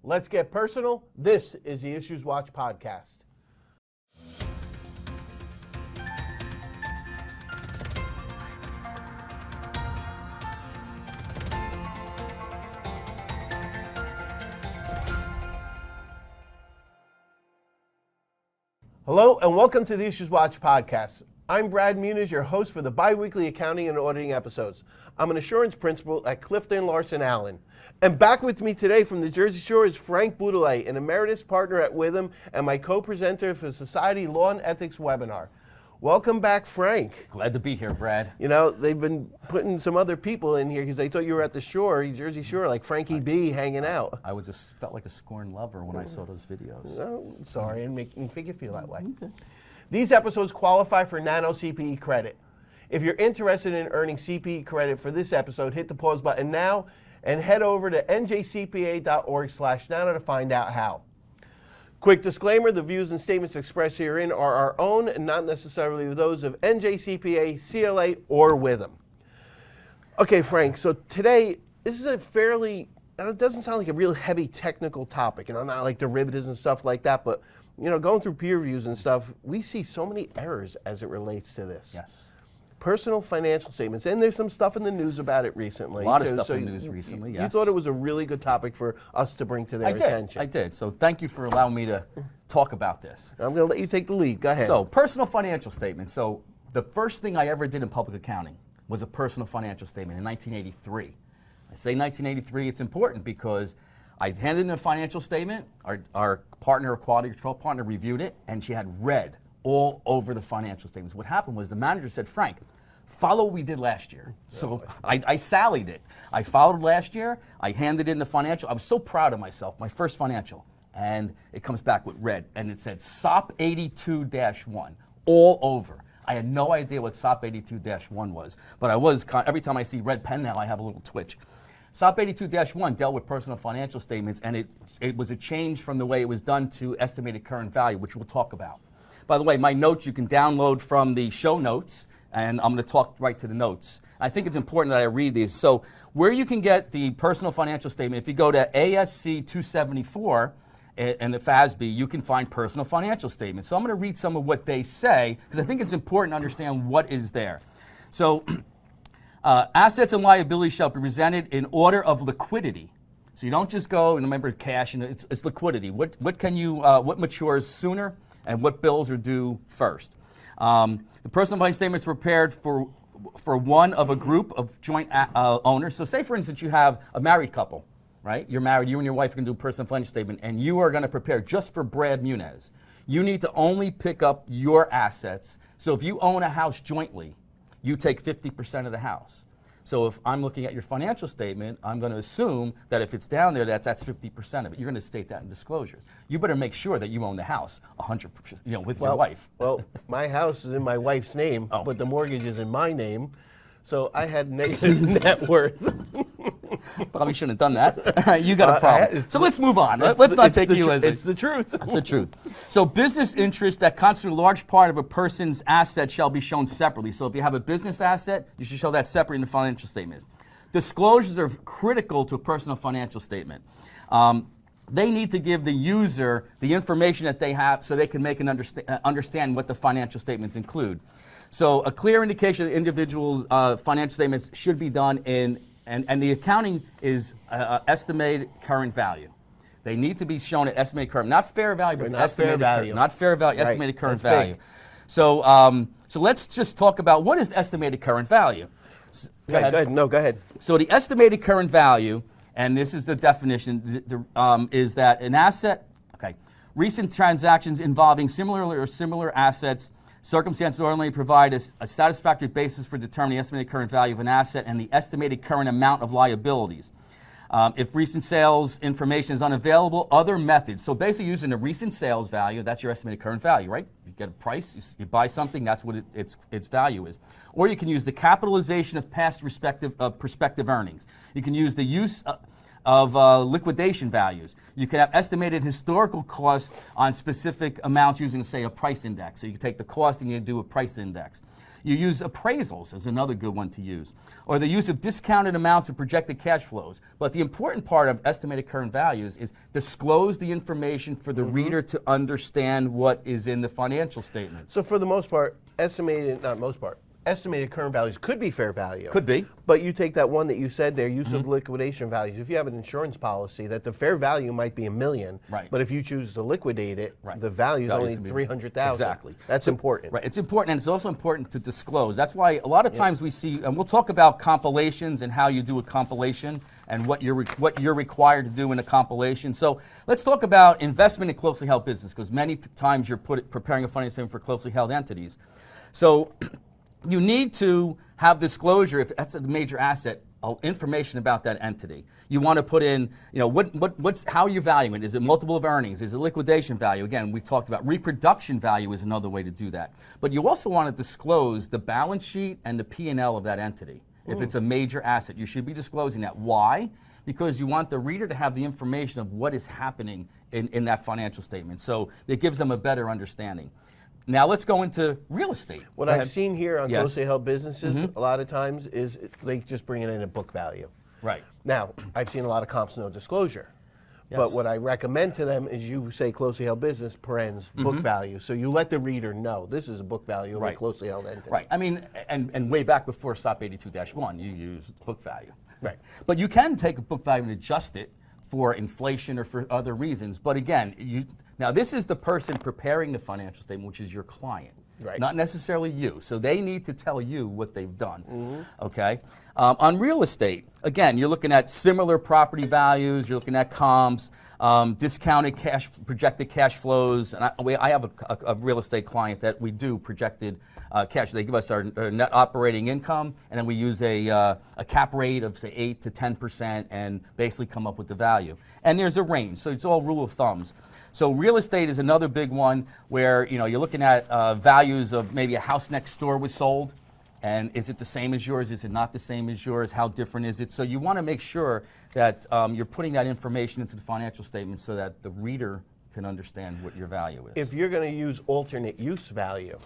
Let's get personal. This is the IssuesWatch podcast. Hello and welcome to the IssuesWatch podcast. I'm Brad Muniz, your host for the bi-weekly accounting and auditing episodes. I'm an assurance principal at Clifton Larson Allen. And back with me today from the Jersey Shore is Frank Boudelet, an emeritus partner at Witham and my co-presenter for Society Law and Ethics webinar. Welcome back, Frank. Glad to be here, Brad. You know, they've been putting some other people in here because they thought you were at the shore, Jersey Shore, like Frankie B hanging out. I was just felt like a scorned lover when I saw those videos. No, sorry, and make you feel that way. Okay. These episodes qualify for Nano CPE credit. If you're interested in earning CPE credit for this episode, hit the pause button now and head over to njcpa.org/nano to find out how. Quick disclaimer, the views and statements expressed herein are our own and not necessarily those of NJCPA, CLA, or Witham. Okay, Frank, so today, this is a fairly, it doesn't sound like a real heavy technical topic, not like derivatives and stuff like that, but going through peer reviews and stuff, we see so many errors as it relates to this. Yes. Personal financial statements, and there's some stuff in the news about it recently. A lot of stuff in the news recently, yes. You thought it was a really good topic for us to bring to their attention. I did. So thank you for allowing me to talk about this. I'm going to let you take the lead. Go ahead. So, personal financial statement. So, the first thing I ever did in public accounting was a personal financial statement in 1983. I say 1983, it's important because I handed in a financial statement, our partner, quality control partner, reviewed it, and she had read all over the financial statements. What happened was the manager said, Frank, follow what we did last year. So I sallied it. I followed last year, I handed in the financial, I was so proud of myself, my first financial, and it comes back with red, and it said SOP 82-1, all over. I had no idea what SOP 82-1 was, but I was, every time I see red pen now, I have a little twitch. SOP 82-1 dealt with personal financial statements, and it was a change from the way it was done to estimated current value, which we'll talk about. By the way, my notes you can download from the show notes, and I'm going to talk right to the notes. I think it's important that I read these. So where you can get the personal financial statement, if you go to ASC 274 and the FASB, you can find personal financial statements. So I'm going to read some of what they say, because I think it's important to understand what is there. So assets and liabilities shall be presented in order of liquidity. So you don't just go and remember cash, and it's liquidity. What matures sooner? And what bills are due first. The personal financial statements are prepared for one of a group of joint owners. So say, for instance, you have a married couple, right? You're married, you and your wife can do a personal financial statement, and you are going to prepare just for Brad Muniz. You need to only pick up your assets. So if you own a house jointly, you take 50% of the house. So if I'm looking at your financial statement, I'm going to assume that if it's down there, that's 50% of it. You're going to state that in disclosures. You better make sure that you own the house 100%, with your wife. Well, my house is in my wife's name, but the mortgage is in my name. So I had negative net worth. Probably shouldn't have done that. You got a problem. So let's move on. Let's not take you as it's the truth. It's the truth. So business interests that constitute a large part of a person's asset shall be shown separately. So if you have a business asset, you should show that separate in the financial statement. Disclosures are critical to a personal financial statement. They need to give the user the information that they have so they can make an understand what the financial statements include. So a clear indication of the individual's financial statements should be done in, and the accounting is estimated current value. They need to be shown at estimated current, not fair value, but estimated value. Not fair value, estimated current value. So, so let's just talk about what is estimated current value. Go ahead. No, go ahead. So the estimated current value, and this is the definition, is that an asset, recent transactions involving similar assets, circumstances ordinarily provide a satisfactory basis for determining the estimated current value of an asset and the estimated current amount of liabilities. If recent sales information is unavailable, other methods. So basically using the recent sales value, that's your estimated current value, right? You get a price, you buy something, that's what its value is. Or you can use the capitalization of past prospective earnings. You can use the use of liquidation values. You can have estimated historical costs on specific amounts using, say, a price index. So you can take the cost and you do a price index. You use appraisals is another good one to use, or the use of discounted amounts of projected cash flows. But the important part of estimated current values is disclose the information for the reader to understand what is in the financial statements. So for the most part, estimated current values could be fair value. Could be. But you take that one that you said there, use of liquidation values. If you have an insurance policy that the fair value might be $1 million, Right. but if you choose to liquidate it, Right. the value is Value's only gonna be- $300,000. Exactly. That's important. Right, it's important, and it's also important to disclose. That's why a lot of times we see, and we'll talk about compilations and how you do a compilation and what you're required to do in a compilation. So let's talk about investment in closely held business, because many times you're preparing a financial statement for closely held entities. So you need to have disclosure, if that's a major asset, information about that entity. You want to put in, how are you valuing it? Is it multiple of earnings? Is it liquidation value? Again, we talked about reproduction value is another way to do that. But you also want to disclose the balance sheet and the P&L of that entity. If it's a major asset, you should be disclosing that. Why? Because you want the reader to have the information of what is happening in that financial statement. So it gives them a better understanding. Now let's go into real estate. What I've seen here on Yes. closely held businesses a lot of times is they just bring it in at book value. Right. Now, I've seen a lot of comps no disclosure. Yes. But what I recommend to them is you say closely held business, parens, book value. So you let the reader know this is a book value of a Right. closely held entity. Right. I mean, and way back before SOP 82-1, you used book value. Right. But you can take a book value and adjust it for inflation or for other reasons. But again, now this is the person preparing the financial statement, which is your client. Right. Not necessarily you. So they need to tell you what they've done. Okay. On real estate, again, you're looking at similar property values. You're looking at comps, discounted projected cash flows. And I have a real estate client that we do projected cash. They give us our net operating income, and then we use a cap rate of say 8 to 10%, and basically come up with the value. And there's a range, so it's all rule of thumbs. So real estate is another big one where you're looking at values of maybe a house next door was sold, and is it the same as yours? Is it not the same as yours? How different is it? So you want to make sure that you're putting that information into the financial statement so that the reader can understand what your value is. If you're going to use alternate use value,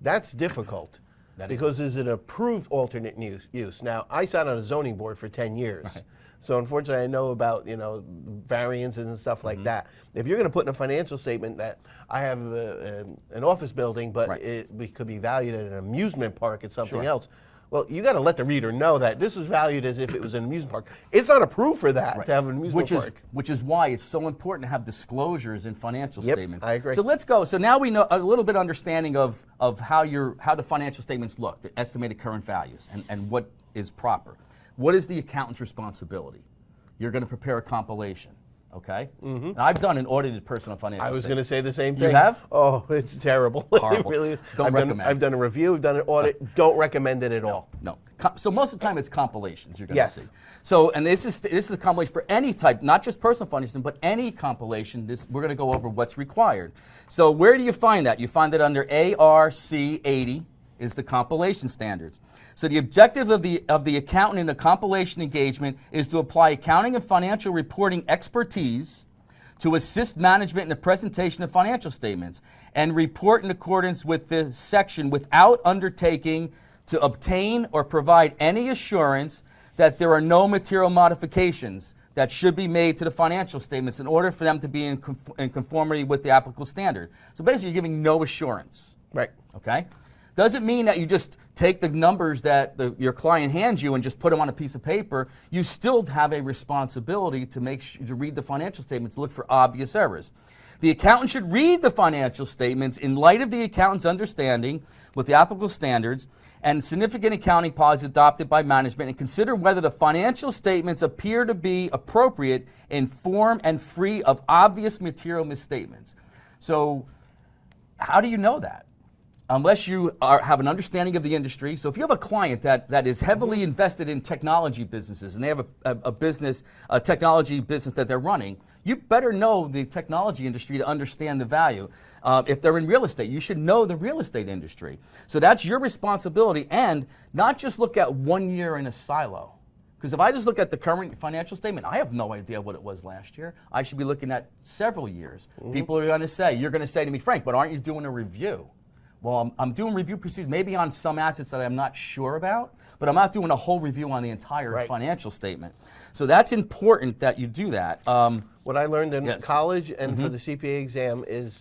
that's difficult. That because it's an approved alternate use. Now, I sat on a zoning board for 10 years. Right. So unfortunately, I know about variances and stuff like that. If you're going to put in a financial statement that I have an office building, but Right. it could be valued at an amusement park at something Sure. else, well, you got to let the reader know that this is valued as if it was an amusement park. It's not approved for that Right. to have an amusement park. Which is why it's so important to have disclosures in financial Yep, statements. I agree. So let's go. So now we know a little bit understanding of how the financial statements look, the estimated current values, and what is proper. What is the accountant's responsibility? You're going to prepare a compilation, okay? Now, I've done an audited personal financial I was going statement. to say the same You thing. have? Oh, it's terrible. Horrible. It really is. Don't recommend. I've done a review, I've done an audit. Don't recommend it at all. No. So most of the time it's compilations you're going Yes. to see. So, and this is a compilation for any type, not just personal financing, but any compilation. We're going to go over what's required. So where do you find that? You find it under ARC 80 is the compilation standards. So the objective of the accountant in a compilation engagement is to apply accounting and financial reporting expertise to assist management in the presentation of financial statements and report in accordance with this section without undertaking to obtain or provide any assurance that there are no material modifications that should be made to the financial statements in order for them to be in conformity with the applicable standard. So basically you're giving no assurance. Right. Okay? Doesn't mean that you just take the numbers that your client hands you and just put them on a piece of paper. You still have a responsibility to to read the financial statements, look for obvious errors. The accountant should read the financial statements in light of the accountant's understanding with the applicable standards and significant accounting policies adopted by management and consider whether the financial statements appear to be appropriate in form and free of obvious material misstatements. So how do you know that? Unless you have an understanding of the industry. So if you have a client that is heavily invested in technology businesses and they have a technology business that they're running, you better know the technology industry to understand the value. If they're in real estate, you should know the real estate industry. So that's your responsibility, and not just look at 1 year in a silo. Because if I just look at the current financial statement, I have no idea what it was last year. I should be looking at several years. People are going to say, you're going to say to me, Frank, but aren't you doing a review? Well, I'm doing review procedures, maybe on some assets that I'm not sure about, but I'm not doing a whole review on the entire financial statement. So that's important that you do that. What I learned in Yes. college and for the CPA exam is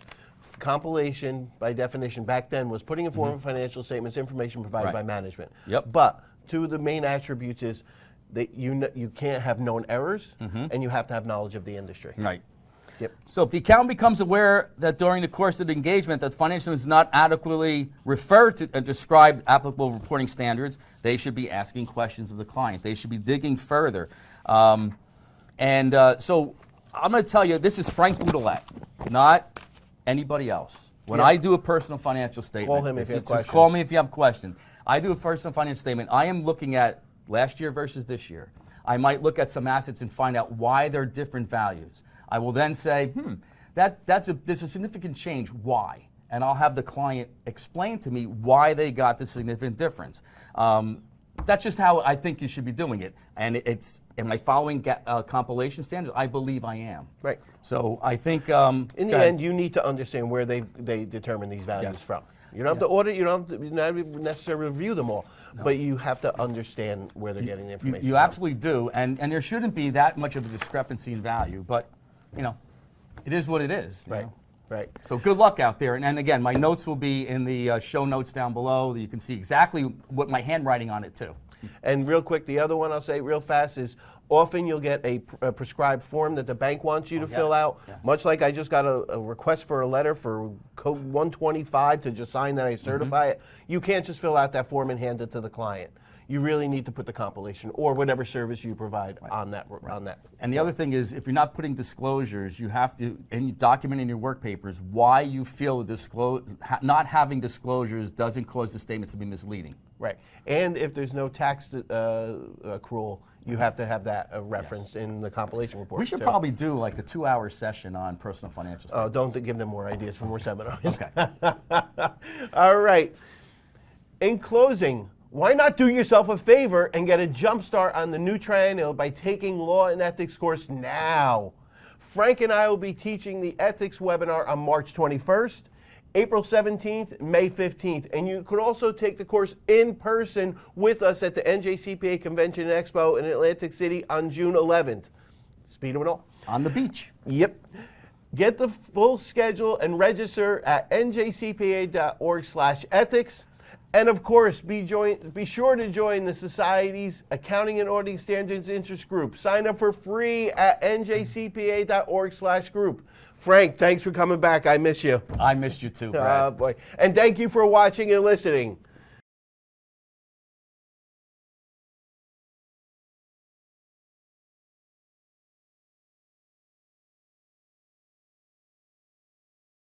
compilation, by definition, back then was putting in form of financial statements, information provided Right. by management. Yep. But two of the main attributes is that you can't have known errors, and you have to have knowledge of the industry. Right. Yep. So if the accountant becomes aware that during the course of the engagement that financial is not adequately referred to and described applicable reporting standards, they should be asking questions of the client. They should be digging further. So I'm going to tell you, this is Frank Boudelet, not anybody else. When I do a personal financial statement, Call him if you have just call me if you have questions. I do a personal financial statement. I am looking at last year versus this year. I might look at some assets and find out why they're different values. I will then say, there's a significant change. Why? And I'll have the client explain to me why they got the significant difference. That's just how I think you should be doing it. And am I following compilation standards? I believe I am. Right. So I think In the end, you need to understand where they determine these values Yes. from. You don't have to audit, you don't have to not necessarily review them all, but you have to understand where they're getting the information you from. absolutely do, and there shouldn't be that much of a discrepancy in value, but it is what it is. you Right, know? right. So good luck out there, and again, my notes will be in the show notes down below. You can see exactly what my handwriting on it too. And real quick, the other one I'll say real fast is often you'll get a prescribed form that the bank wants you to fill yes, out. yes. Much like I just got a request for a letter for code 125 to just sign that I certify it. You can't just fill out that form and hand it to the client. You really need to put the compilation or whatever service you provide on that. And the other thing is, if you're not putting disclosures, you have to document in your work papers why you feel not having disclosures doesn't cause the statements to be misleading. Right. And if there's no tax accrual, you have to have that referenced in the compilation report. We should too. probably do like a 2-hour session on personal financial Oh, statements. don't give them more ideas for more seminars. Okay. All right. In closing, why not do yourself a favor and get a jump start on the new triennial by taking Law and Ethics course now? Frank and I will be teaching the ethics webinar on March 21st, April 17th, May 15th, and you could also take the course in person with us at the NJCPA Convention and Expo in Atlantic City on June 11th. Speed of it all. On the beach. Yep. Get the full schedule and register at njcpa.org/ethics. And of course, be sure to join the Society's Accounting and Auditing Standards Interest Group. Sign up for free at njcpa.org/group. Frank, thanks for coming back. I miss you. I missed you too, Brad. Boy. And thank you for watching and listening.